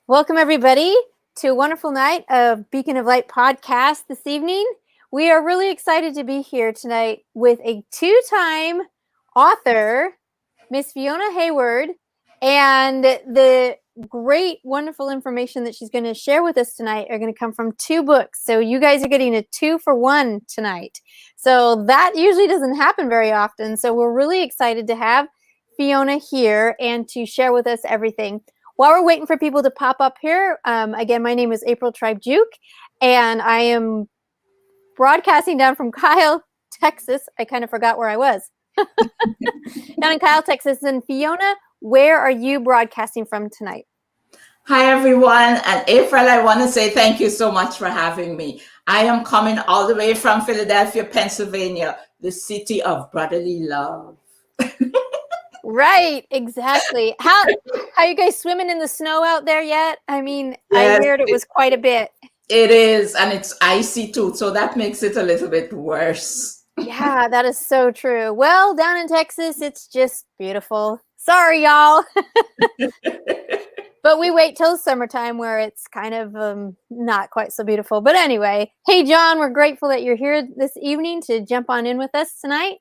Welcome, everybody, to a wonderful night of Beacon of Light podcast this evening. We are really excited to be here tonight with a two-time author, Miss Fiona Harewood, and the great, wonderful information that she's going to share with us tonight are going to come from two books. So you guys are getting a 2-for-1 tonight. So that usually doesn't happen very often. So we're really excited to have Fiona here and to share with us everything. While we're waiting for people to pop up here, again, my name is April Tribe Giauque, and I am broadcasting down from Kyle, Texas. I kind of forgot where I was. Down in Kyle, Texas. And Fiona, where are you broadcasting from tonight? Hi, everyone. And April, I want to say thank you so much for having me. I am coming all the way from Philadelphia, Pennsylvania, the city of brotherly love. Right, exactly. How you guys swimming in the snow out there yet? I mean, Yes, I heard it was quite a bit. It is, and it's icy too, so that makes it a little bit worse. Yeah, that is so true. Well, down in Texas, it's just beautiful. Sorry, y'all. But we wait till summertime where it's kind of not quite so beautiful. But anyway, hey, John, we're grateful that you're here this evening to jump on in with us tonight.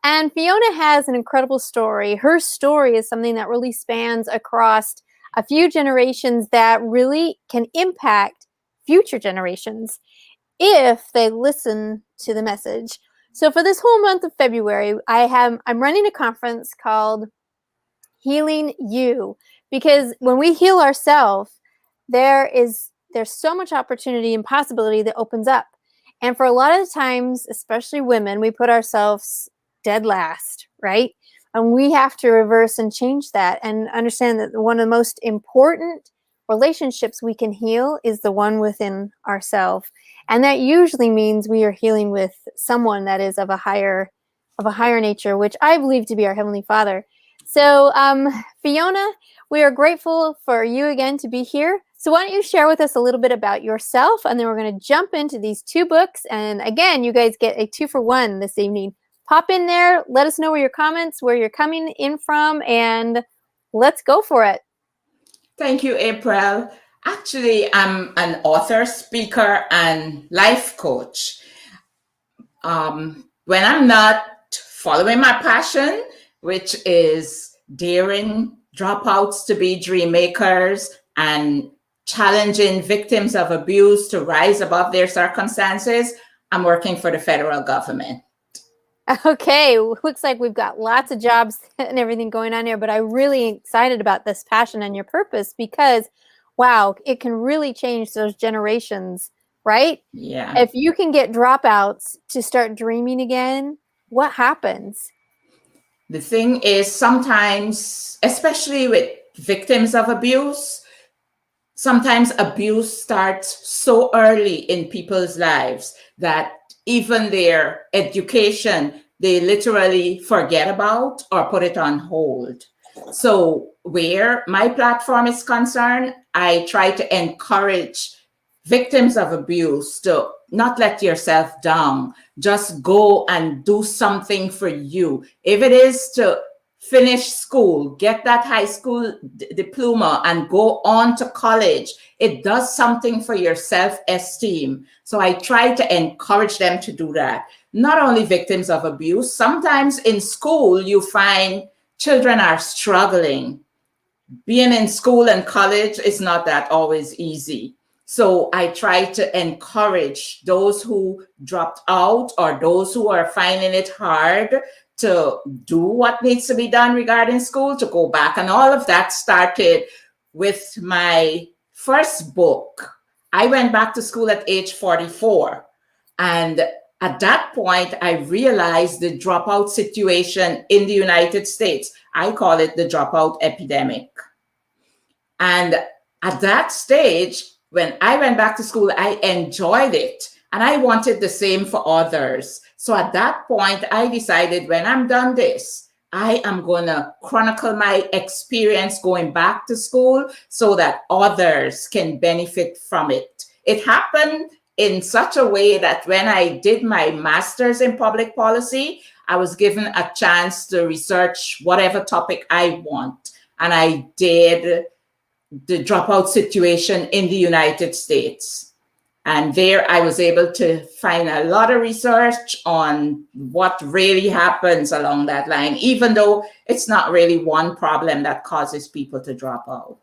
And Fiona has an incredible story. Her story is something that really spans across a few generations that really can impact future generations if they listen to the message. So for this whole month of February, I'm running a conference called Healing You, because when we heal ourselves, there's so much opportunity and possibility that opens up. And for a lot of the times, especially women, we put ourselves dead last, right? And we have to reverse and change that and understand that one of the most important relationships we can heal is the one within ourselves. And that usually means we are healing with someone that is of a higher nature, which I believe to be our Heavenly Father. So, Fiona, we are grateful for you again to be here. So why don't you share with us a little bit about yourself, and then we're going to jump into these two books. And again, you guys get a 2-for-1 this evening. Pop in there, let us know where you're coming in from, and let's go for it. Thank you, April. Actually, I'm an author, speaker, and life coach. When I'm not following my passion, which is daring dropouts to be dream makers and challenging victims of abuse to rise above their circumstances, I'm working for the federal government. Okay, looks like we've got lots of jobs and everything going on here, but I'm really excited about this passion and your purpose because, wow, it can really change those generations, right? Yeah. If you can get dropouts to start dreaming again, what happens? The thing is, sometimes, especially with victims of abuse, sometimes abuse starts so early in people's lives that even their education, they literally forget about or put it on hold. So where my platform is concerned, I try to encourage victims of abuse to not let yourself down. Just go and do something for you. If it is to finish school, get that high school diploma and go on to college, it does something for your self-esteem. So I try to encourage them to do that. Not only victims of abuse, sometimes in school you find children are struggling. Being in school and college is not that always easy. So I try to encourage those who dropped out or those who are finding it hard to do what needs to be done regarding school, to go back. And all of that started with my first book. I went back to school at age 44. And at that point, I realized the dropout situation in the United States. I call it the dropout epidemic. And at that stage, when I went back to school, I enjoyed it. And I wanted the same for others. So at that point, I decided when I'm done this, I am going to chronicle my experience going back to school so that others can benefit from it. It happened in such a way that when I did my master's in public policy, I was given a chance to research whatever topic I want. And I did the dropout situation in the United States. And there I was able to find a lot of research on what really happens along that line, even though it's not really one problem that causes people to drop out.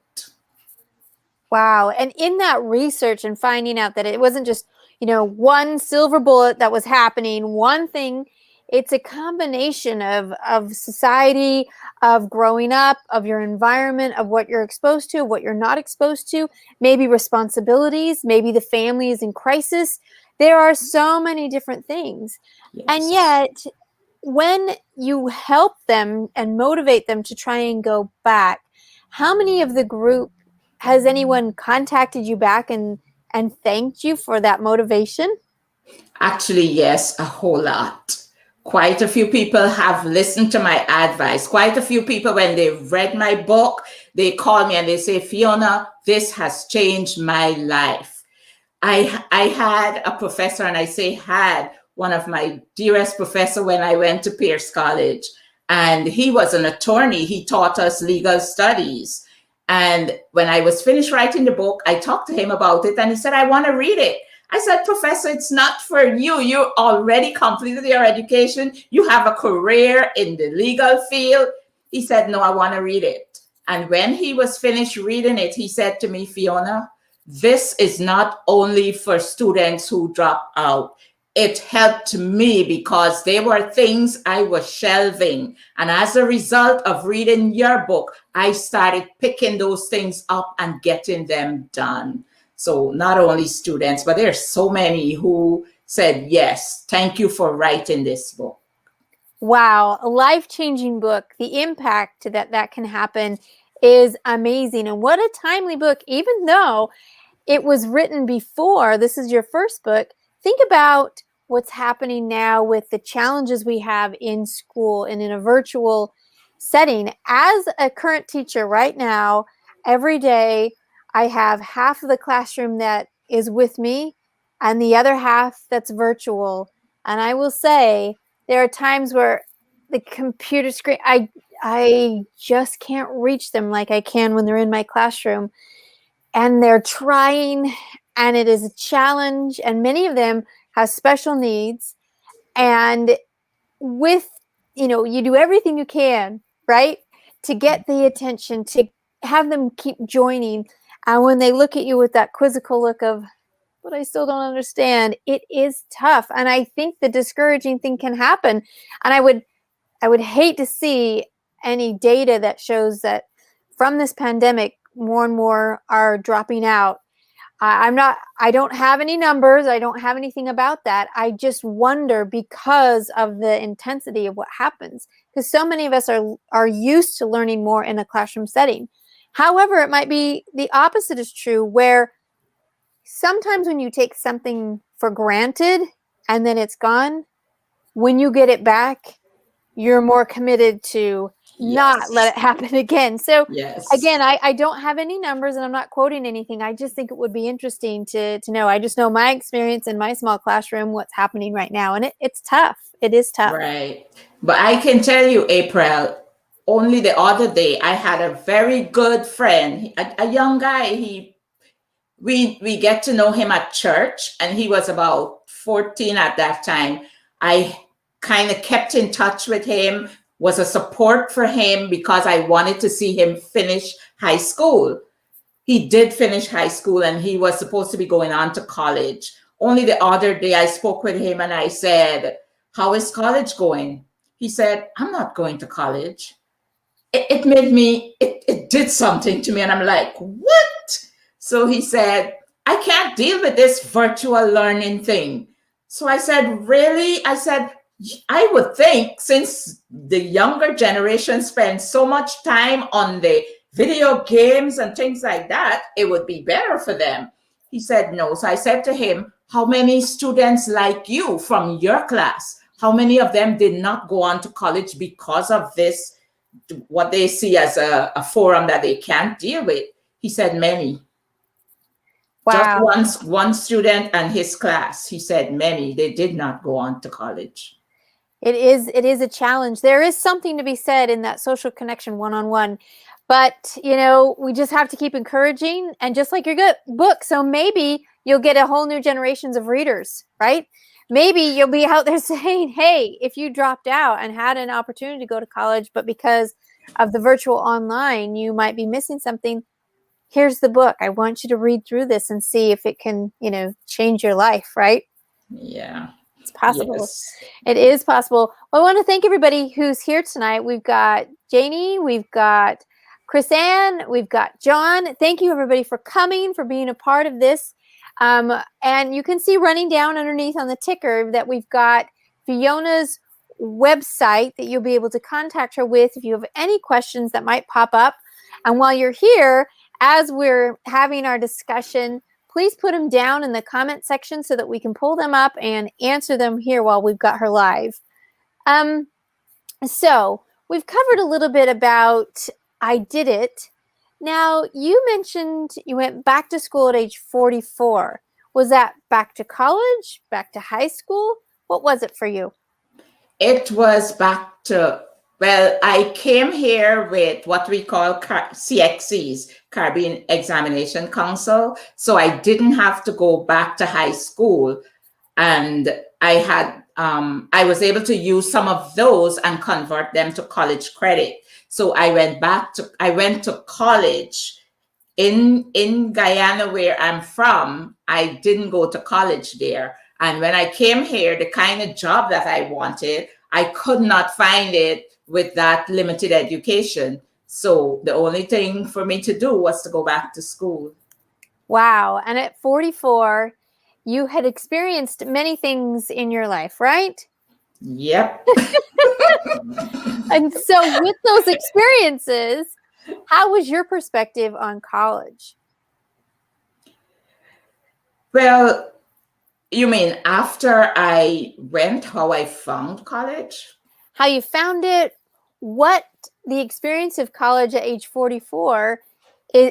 Wow. And in that research and finding out that it wasn't just, one silver bullet that was happening, one thing, it's a combination of society, of growing up, of your environment, of what you're exposed to, what you're not exposed to, maybe responsibilities, maybe the family is in crisis. There are so many different things. Yes. And yet, when you help them and motivate them to try and go back, how many of the group has anyone contacted you back and thanked you for that motivation? Actually, yes, a whole lot. Quite a few people have listened to my advice. Quite a few people, when they read my book, they call me and they say, Fiona, this has changed my life. I had a professor, and I say had, one of my dearest professor when I went to Pierce College, and he was an attorney. He taught us legal studies. And when I was finished writing the book, I talked to him about it, and he said, I want to read it. I said, Professor, it's not for you. You already completed your education. You have a career in the legal field. He said, no, I want to read it. And when he was finished reading it, he said to me, Fiona, this is not only for students who drop out. It helped me because there were things I was shelving. And as a result of reading your book, I started picking those things up and getting them done. So not only students, but there's so many who said, yes, thank you for writing this book. Wow, a life-changing book. The impact that can happen is amazing. And what a timely book, even though it was written before this is your first book. Think about what's happening now with the challenges we have in school and in a virtual setting. As a current teacher right now, every day I have half of the classroom that is with me and the other half that's virtual. And I will say there are times where the computer screen, I just can't reach them like I can when they're in my classroom. And they're trying, and it is a challenge. And many of them have special needs. And with, you do everything you can, right, to get the attention, to have them keep joining. And when they look at you with that quizzical look of, but I still don't understand, it is tough. And I think the discouraging thing can happen. And I would hate to see any data that shows that from this pandemic, more and more are dropping out. I don't have any numbers. I don't have anything about that. I just wonder because of the intensity of what happens, because so many of us are used to learning more in a classroom setting. However, it might be the opposite is true, where sometimes when you take something for granted and then it's gone, when you get it back, you're more committed to not let it happen again. So again, I don't have any numbers and I'm not quoting anything. I just think it would be interesting to know. I just know my experience in my small classroom, what's happening right now. And it's tough. It is tough. Right. But I can tell you, April, only the other day, I had a very good friend, a young guy. We get to know him at church, and he was about 14 at that time. I kind of kept in touch with him, was a support for him because I wanted to see him finish high school. He did finish high school and he was supposed to be going on to college. Only the other day I spoke with him and I said, how is college going? He said, I'm not going to college. It made me, it did something to me. And I'm like, what? So he said, I can't deal with this virtual learning thing. So I said, really? I said, I would think since the younger generation spends so much time on the video games and things like that, it would be better for them. He said, no. So I said to him, how many students like you from your class, how many of them did not go on to college because of this, what they see as a forum that they can't deal with? He said, many. Wow. Just one student and his class. He said, many, they did not go on to college. It is a challenge. There is something to be said in that social connection one-on-one. But, we just have to keep encouraging, and just like your good book. So maybe you'll get a whole new generations of readers, right? Maybe you'll be out there saying, hey, if you dropped out and had an opportunity to go to college, but because of the virtual online, you might be missing something. Here's the book. I want you to read through this and see if it can, change your life, right? Yeah. It's possible. Yes. It is possible. Well, I want to thank everybody who's here tonight. We've got Janie, we've got Chris Ann, we've got John. Thank you, everybody, for coming, for being a part of this. And you can see running down underneath on the ticker that we've got Fiona's website that you'll be able to contact her with if you have any questions that might pop up. And while you're here, as we're having our discussion, please put them down in the comment section so that we can pull them up and answer them here while we've got her live. So we've covered a little bit about I did it. Now, you mentioned you went back to school at age 44. Was that back to college, back to high school? What was it for you? It was back to, well, I came here with what we call CXCs, Caribbean Examination Council. So I didn't have to go back to high school. And I was able to use some of those and convert them to college credit. So I went to college in Guyana, where I'm from. I didn't go to college there. And when I came here, the kind of job that I wanted, I could not find it with that limited education. So the only thing for me to do was to go back to school. Wow. And at 44, you had experienced many things in your life, right? Yep. And so with those experiences, how was your perspective on college? Well, you mean after I went, how I found college? How you found it, what the experience of college at age 44,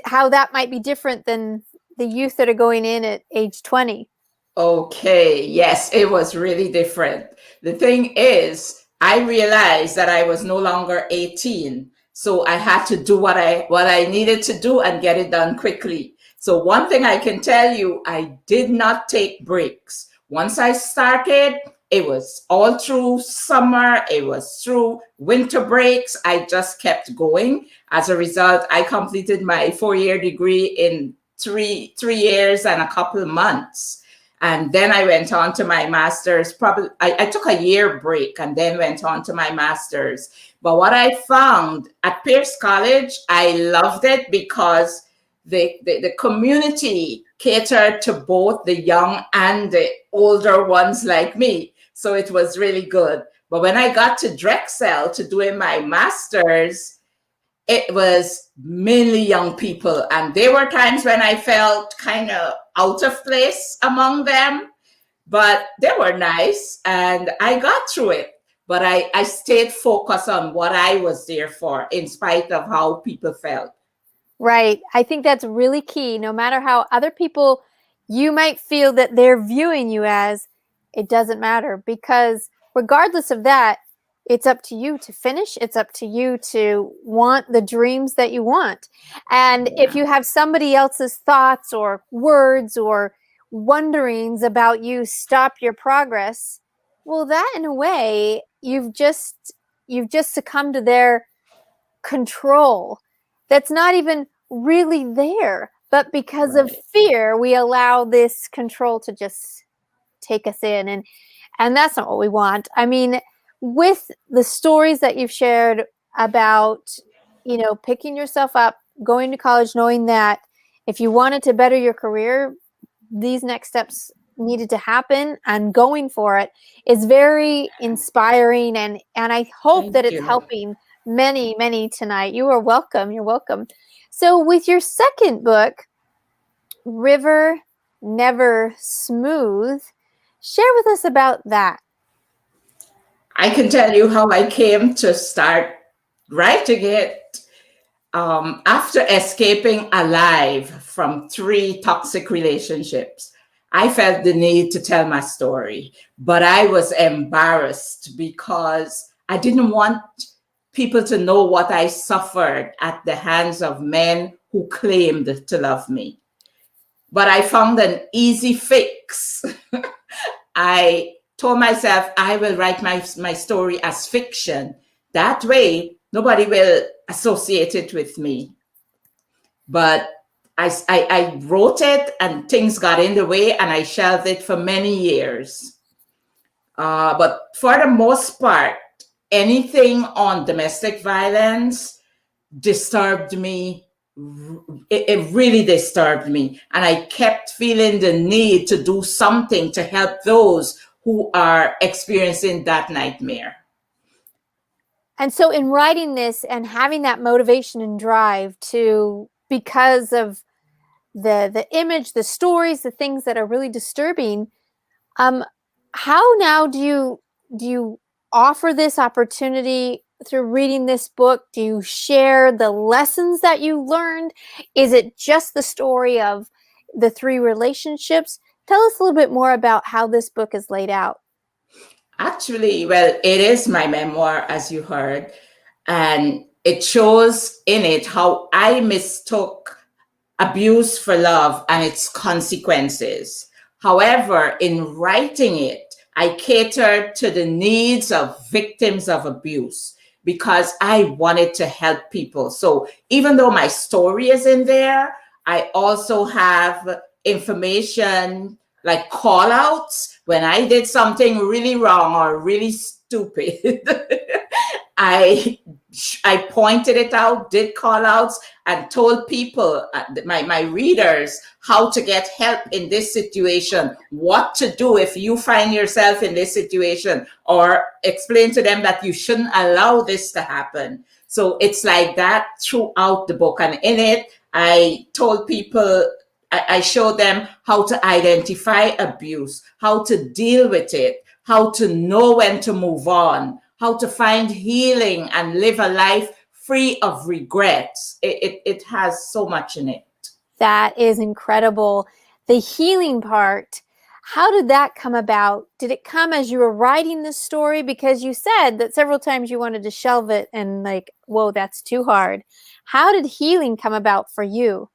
how that might be different than the youth that are going in at age 20. Okay, yes, it was really different. The thing is, I realized that I was no longer 18. So I had to do what I needed to do and get it done quickly. So one thing I can tell you, I did not take breaks. Once I started, it was all through summer. It was through winter breaks. I just kept going. As a result, I completed my 4-year degree in three years and a couple of months. And then I went on to my master's. I took a year break and then went on to my master's. But what I found at Pierce College, I loved it because the community catered to both the young and the older ones like me. So it was really good. But when I got to Drexel to doing my master's, it was mainly young people. And there were times when I felt kind of out of place among them, but they were nice and I got through it. But I stayed focused on what I was there for, in spite of how people felt. Right. I think that's really key. No matter how other people, you might feel that they're viewing you as, it doesn't matter, because regardless of that, it's up to you to finish. It's up to you to want the dreams that you want. And if you have somebody else's thoughts or words or wonderings about you stop your progress, well, that in a way, you've just succumbed to their control. That's not even really there. But because of fear, we allow this control to just take us in. And that's not what we want. I mean, with the stories that you've shared about, picking yourself up, going to college, knowing that if you wanted to better your career, these next steps needed to happen, and going for it is very inspiring. And I hope that it's helping many, many tonight. You are welcome. You're welcome. So with your second book, River Never Smooth, share with us about that. I can tell you how I came to start writing it. After escaping alive from 3 toxic relationships, I felt the need to tell my story, but I was embarrassed because I didn't want people to know what I suffered at the hands of men who claimed to love me. But I found an easy fix. I told myself I will write my story as fiction. That way, nobody will associate it with me. But I wrote it and things got in the way and I shelved it for many years. But for the most part, anything on domestic violence disturbed me. It really disturbed me. And I kept feeling the need to do something to help those who are experiencing that nightmare. And so in writing this and having that motivation and drive to, because of the image, the stories, the things that are really disturbing, how now do you offer this opportunity through reading this book? Do you share the lessons that you learned? Is it just the story of the 3 relationships? Tell us a little bit more about how this book is laid out. Actually, well, it is my memoir, as you heard, and it shows in it how I mistook abuse for love and its consequences. However, in writing it, I catered to the needs of victims of abuse because I wanted to help people. So even though my story is in there, I also have information like call outs when I did something really wrong or really stupid. I pointed it out, did call outs, and told people, my readers, how to get help in this situation, what to do if you find yourself in this situation, or explain to them that you shouldn't allow this to happen. So it's like that throughout the book. And in it, I told people, I showed them how to identify abuse, how to deal with it, how to know when to move on, how to find healing and live a life free of regrets. It has so much in it. That is incredible. The healing part, how did that come about? Did it come as you were writing this story? Because you said that several times you wanted to shelve it and like, whoa, that's too hard. How did healing come about for you?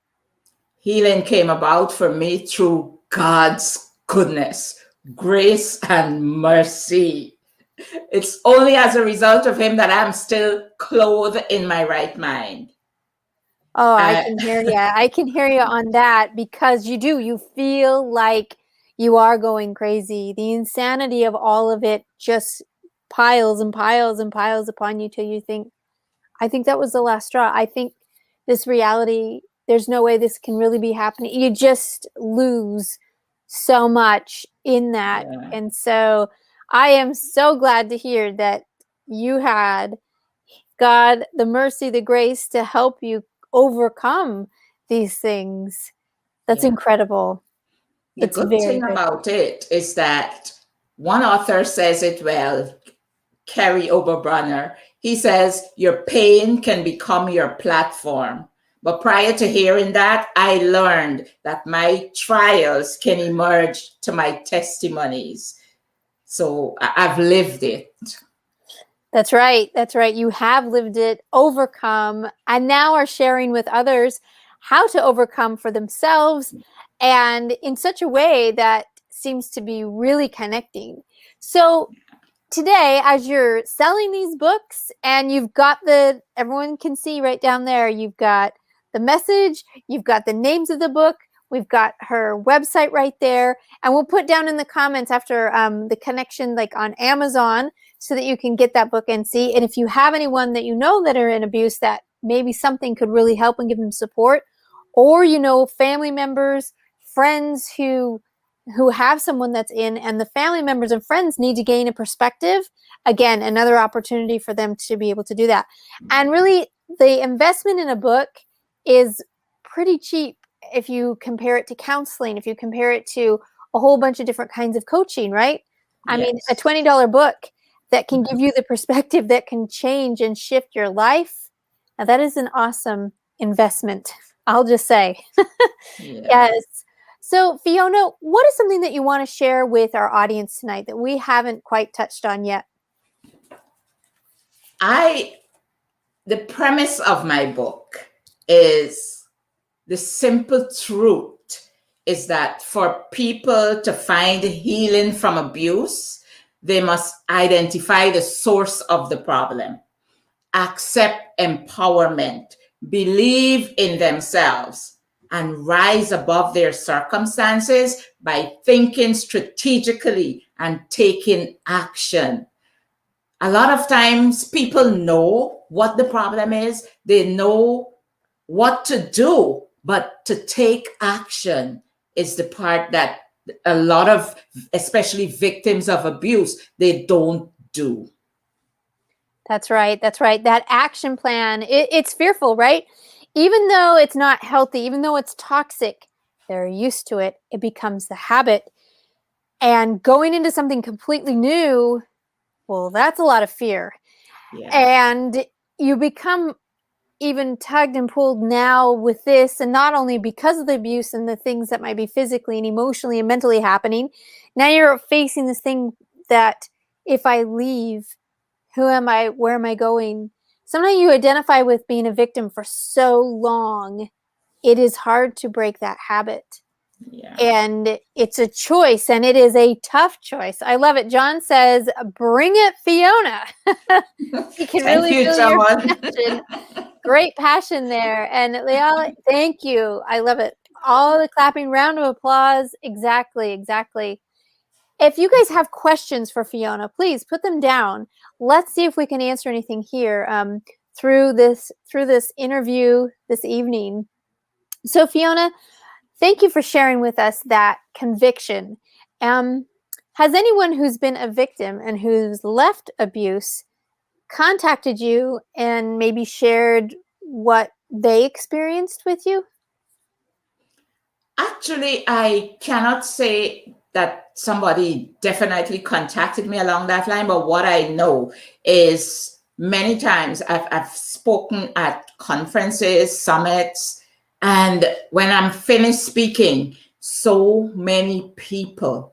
Healing came about for me through God's goodness, grace, and mercy. It's only as a result of him that I'm still clothed in my right mind. Oh, I can hear you. I can hear you on that because you feel like you are going crazy. The insanity of all of it just piles and piles and piles upon you till you think, I think that was the last straw. I think this reality, there's no way this can really be happening. You just lose so much in that. Yeah. And so I am so glad to hear that you had God, the mercy, the grace to help you overcome these things. That's incredible. The It's good very thing good. about it is that one author says it well, Kerry Oberbrunner. He says, your pain can become your platform. But prior to hearing that, I learned that my trials can emerge to my testimonies. So I've lived it. That's right. That's right. You have lived it, overcome, and now are sharing with others how to overcome for themselves and in such a way that seems to be really connecting. So today, as you're selling these books and you've got everyone can see right down there, you've got the message, you've got the names of the book, we've got her website right there, and we'll put down in the comments after the connection like on Amazon so that you can get that book and see. And if you have anyone that you know that are in abuse that maybe something could really help and give them support, or family members, friends who have someone that's in, and the family members and friends need to gain a perspective, again, another opportunity for them to be able to do that. And really, the investment in a book is pretty cheap if you compare it to counseling, if you compare it to a whole bunch of different kinds of coaching, right? I mean, a $20 book that can give you the perspective that can change and shift your life. Now, that is an awesome investment, I'll just say. Yes. So, Fiona, what is something that you want to share with our audience tonight that we haven't quite touched on yet? I the premise of my book is the simple truth is that for people to find healing from abuse, they must identify the source of the problem, accept empowerment, believe in themselves, and rise above their circumstances by thinking strategically and taking action. A lot of times people know what the problem is, they know what to do, but to take action is the part that a lot of, especially victims of abuse, they don't do. That's right. That's right. That action plan, it's fearful, right? Even though it's not healthy, even though it's toxic, they're used to it. It becomes the habit. And going into something completely new, well, that's a lot of fear. Yeah. And you become even tugged and pulled now with this, and not only because of the abuse and the things that might be physically and emotionally and mentally happening, now you're facing this thing that if I leave, who am I? Where am I going? Sometimes you identify with being a victim for so long, it is hard to break that habit. Yeah. And it's a choice, and it is a tough choice. I love it. John says, bring it, Fiona. You can Thank really you, feel John. your passion. Great passion there. And Leal, thank you. I love it. All the clapping, round of applause. Exactly, exactly. If you guys have questions for Fiona, please put them down. Let's see if we can answer anything here through this interview this evening. So Fiona, thank you for sharing with us that conviction. Has anyone who's been a victim and who's left abuse contacted you and maybe shared what they experienced with you? Actually, I cannot say that somebody definitely contacted me along that line, but what I know is many times I've spoken at conferences, summits, and when I'm finished speaking, so many people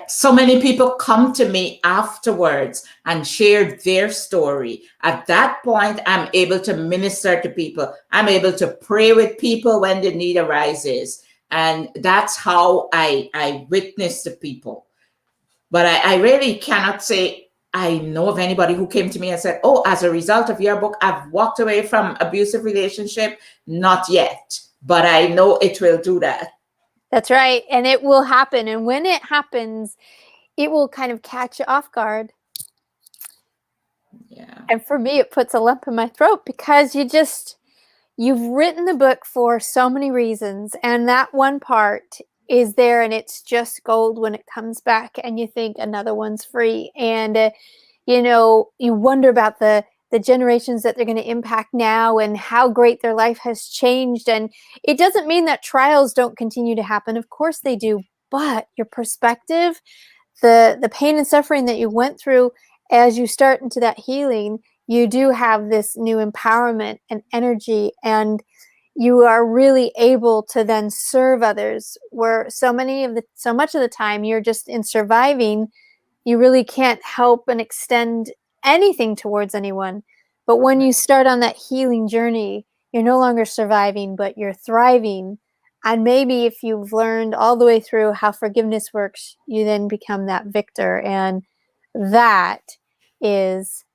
so many people come to me afterwards and share their story. At that point, I'm able to minister to people. I'm able to pray with people when the need arises. And that's how I witness to people. But I really cannot say I know of anybody who came to me and said, oh, as a result of your book, I've walked away from abusive relationship. Not yet, but I know it will do that. That's right. And it will happen. And when it happens, it will kind of catch you off guard. Yeah. And for me, it puts a lump in my throat because you've written the book for so many reasons. And that one part is there and it's just gold when it comes back and you think another one's free. And, you wonder about the generations that they're going to impact now and how great their life has changed. And it doesn't mean that trials don't continue to happen. Of course they do. But your perspective, the pain and suffering that you went through as you start into that healing, you do have this new empowerment and energy, and you are really able to then serve others, where so much of the time you're just in surviving. You really can't help and extend anything towards anyone. But when you start on that healing journey, you're no longer surviving, but you're thriving. And maybe if you've learned all the way through how forgiveness works, you then become that victor. And that is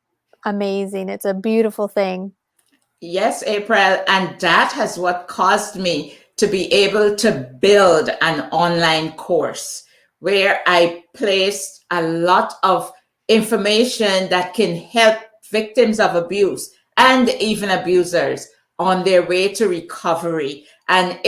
amazing. It's a beautiful thing. Yes, April. And that has what caused me to be able to build an online course where I placed a lot of information that can help victims of abuse and even abusers on their way to recovery. And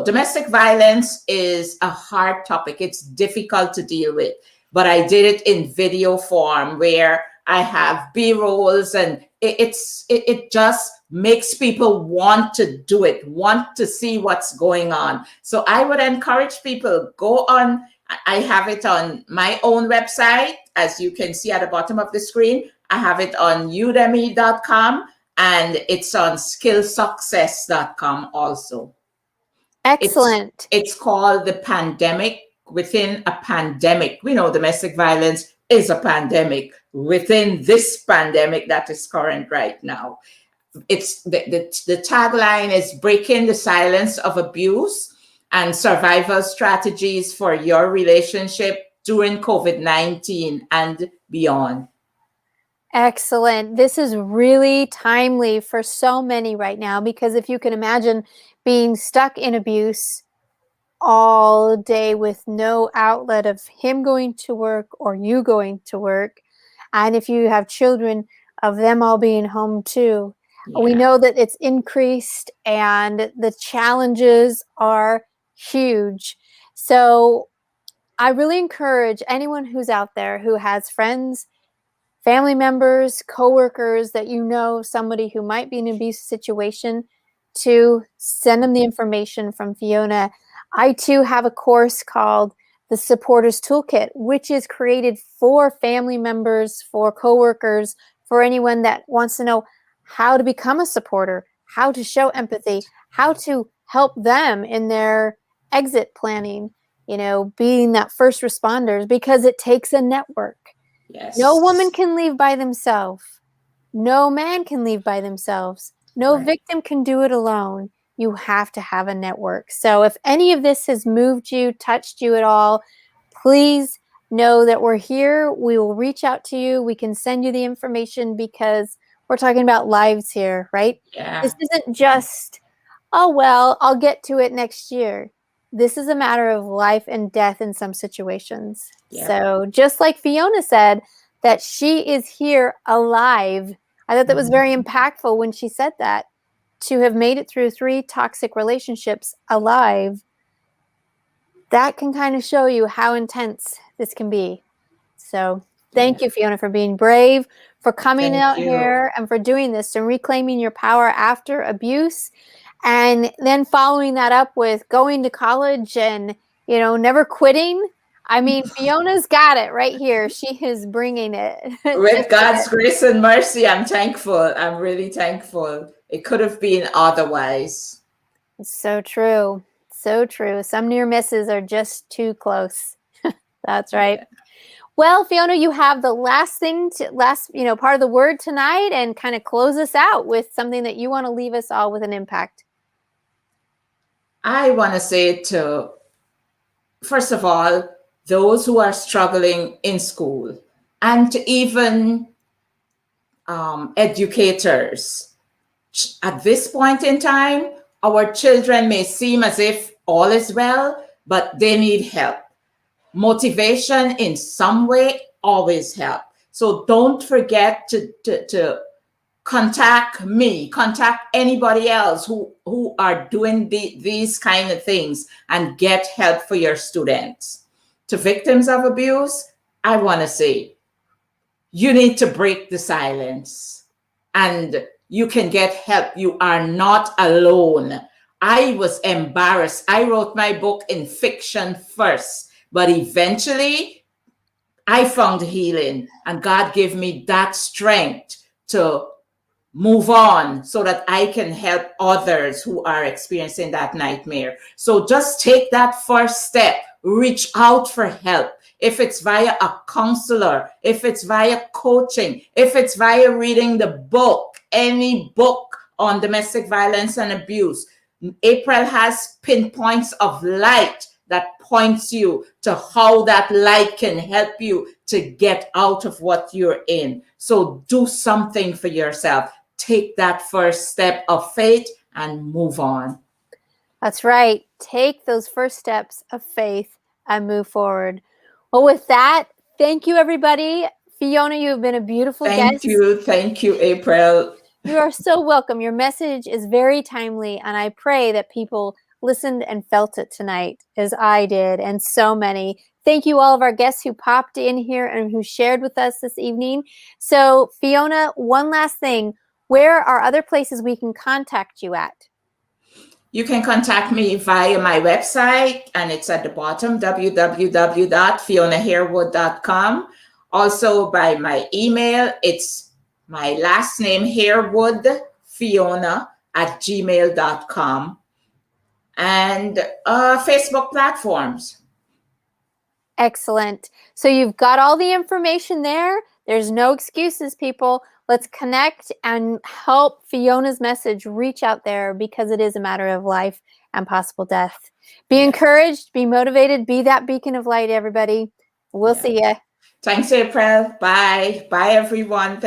domestic violence is a hard topic. It's difficult to deal with, but I did it in video form where I have B-rolls, and it just makes people want to do it, want to see what's going on. So I would encourage people, go on. I have it on my own website, as you can see at the bottom of the screen. I have it on udemy.com, and it's on skillsuccess.com also. Excellent. It's called The Pandemic Within a Pandemic. We know domestic violence is a pandemic within this pandemic that is current right now. It's the tagline is breaking the silence of abuse and survival strategies for your relationship during COVID-19 and beyond. Excellent. This is really timely for so many right now, because if you can imagine being stuck in abuse all day with no outlet of him going to work or you going to work, and if you have children, of them all being home too, we know that it's increased and the challenges are huge. So I really encourage anyone who's out there who has friends, family members, coworkers, that you know somebody who might be in an abusive situation, to send them the information from Fiona. I too have a course called the Supporters Toolkit, which is created for family members, for coworkers, for anyone that wants to know how to become a supporter, how to show empathy, how to help them in their exit planning, being that first responders, because it takes a network. Yes. No woman can leave by themselves. No man can leave by themselves. No victim can do it alone. You have to have a network. So if any of this has moved you, touched you at all, please know that we're here. We will reach out to you. We can send you the information, because we're talking about lives here, right? Yeah. This isn't just, oh, well, I'll get to it next year. This is a matter of life and death in some situations. Yeah. So just like Fiona said, that she is here alive. I thought that was very impactful when she said that. To have made it through 3 toxic relationships alive, that can kind of show you how intense this can be. So thank you, Fiona, for being brave, for coming out here and for doing this and reclaiming your power after abuse. And then following that up with going to college and, never quitting. I mean, Fiona's got it right here. She is bringing it. With God's grace and mercy, I'm thankful. I'm really thankful. It could have been otherwise. So true. So true. Some near misses are just too close. That's right. Yeah. Well, Fiona, you have the last part of the word tonight, and kind of close us out with something that you want to leave us all with an impact. I want to say to, first of all, those who are struggling in school, and to even educators. At this point in time, our children may seem as if all is well, but they need help. Motivation in some way always help. So don't forget to contact me, contact anybody else who are doing these kind of things, and get help for your students. To victims of abuse, I want to say, you need to break the silence, and you can get help. You are not alone. I was embarrassed. I wrote my book in fiction first, but eventually I found healing, and God gave me that strength to move on so that I can help others who are experiencing that nightmare. So just take that first step. Reach out for help. If it's via a counselor, if it's via coaching, if it's via reading the book, any book on domestic violence and abuse. April has pinpoints of light that points you to how that light can help you to get out of what you're in. So do something for yourself. Take that first step of faith and move on. That's right. Take those first steps of faith and move forward. Well, with that, thank you, everybody. Fiona, you have been a beautiful guest. Thank you, April. You are so welcome. Your message is very timely, and I pray that people listened and felt it tonight, as I did, and so many. Thank you, all of our guests who popped in here and who shared with us this evening. So, Fiona, one last thing. Where are other places we can contact you at? You can contact me via my website, and it's at the bottom, www.fionaharewood.com. Also by my email, it's my last name, Harewood, Fiona, @gmail.com. And Facebook platforms. Excellent. So you've got all the information there. There's no excuses, people. Let's connect and help Fiona's message reach out there, because it is a matter of life and possible death. Be encouraged, be motivated, be that beacon of light, everybody. We'll see you. Thanks, April. Bye. Bye, everyone.